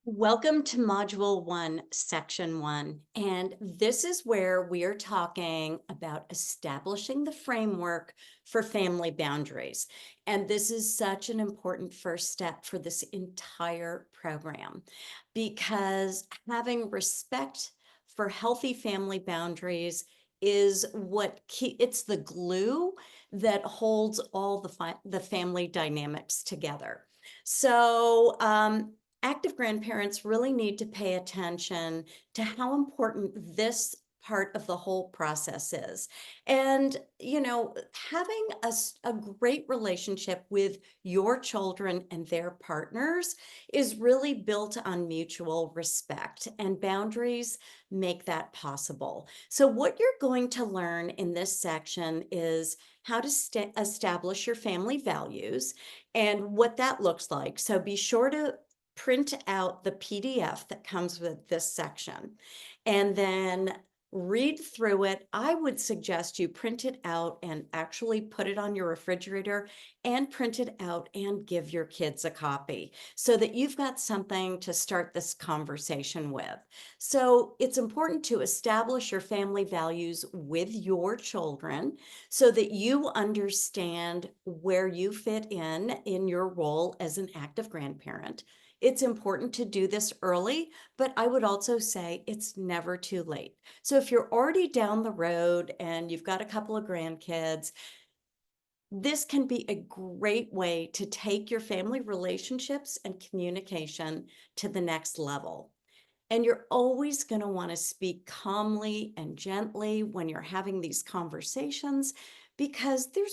Welcome to Module 1, Section 1. And this is where we are talking about establishing the framework for family boundaries. And this is such an important first step for this entire program because having respect for healthy family boundaries is it's the glue that holds all the family dynamics together. So, active grandparents really need to pay attention to how important this part of the whole process is. And, having a great relationship with your children and their partners is really built on mutual respect, and boundaries make that possible. So, what you're going to learn in this section is how to establish your family values and what that looks like. So, be sure to print out the PDF that comes with this section and then read through it. I would suggest you print it out and actually put it on your refrigerator and print it out and give your kids a copy so that you've got something to start this conversation with. So it's important to establish your family values with your children so that you understand where you fit in your role as an active grandparent. It's important to do this early, but I would also say it's never too late. So if you're already down the road and you've got a couple of grandkids, this can be a great way to take your family relationships and communication to the next level. And you're always going to want to speak calmly and gently when you're having these conversations because there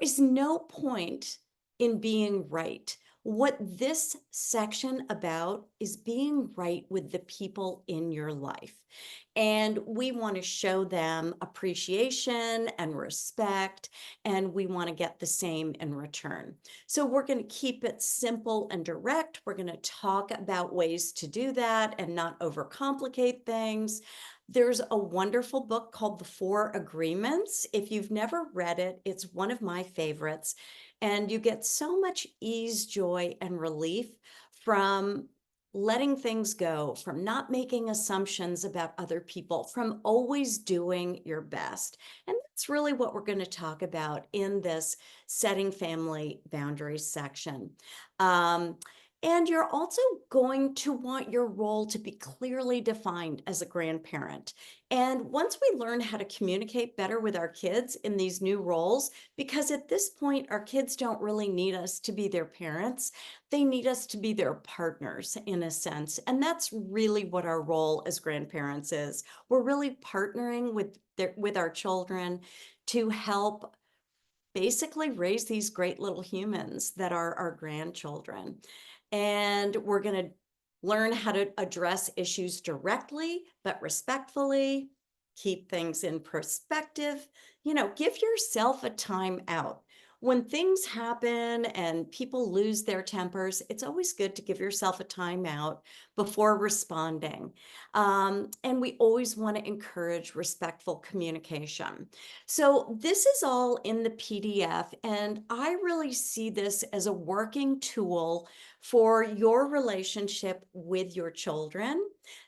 is no point in being right. What this section about is being right with the people in your life. And we want to show them appreciation and respect, and we want to get the same in return. So we're going to keep it simple and direct. We're going to talk about ways to do that and not overcomplicate things. There's a wonderful book called The Four Agreements. If you've never read it, it's one of my favorites. And you get so much ease, joy, and relief from letting things go, from not making assumptions about other people, from always doing your best. And that's really what we're going to talk about in this setting family boundaries section. Um, and you're also going to want your role to be clearly defined as a grandparent. And once we learn how to communicate better with our kids in these new roles, because at this point, our kids don't really need us to be their parents, they need us to be their partners in a sense. And that's really what our role as grandparents is. We're really partnering with our children to help basically raise these great little humans that are our grandchildren. And we're going to learn how to address issues directly, but respectfully, keep things in perspective. Give yourself a time out. When things happen and people lose their tempers, it's always good to give yourself a time out before responding. And we always want to encourage respectful communication. So this is all in the PDF, and I really see this as a working tool for your relationship with your children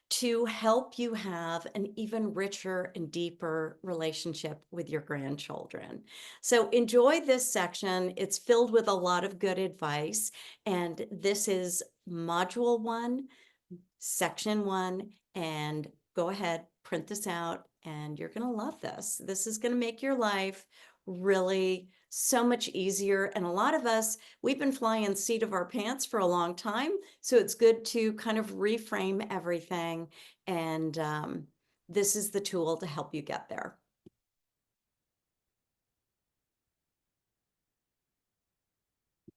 to help you have an even richer and deeper relationship with your grandchildren. So enjoy this section. It's filled with a lot of good advice, and this is Module 1, Section 1, and go ahead, print this out, and you're going to love this. This is going to make your life really so much easier. And a lot of us, we've been flying the seat of our pants for a long time. So it's good to kind of reframe everything. And this is the tool to help you get there.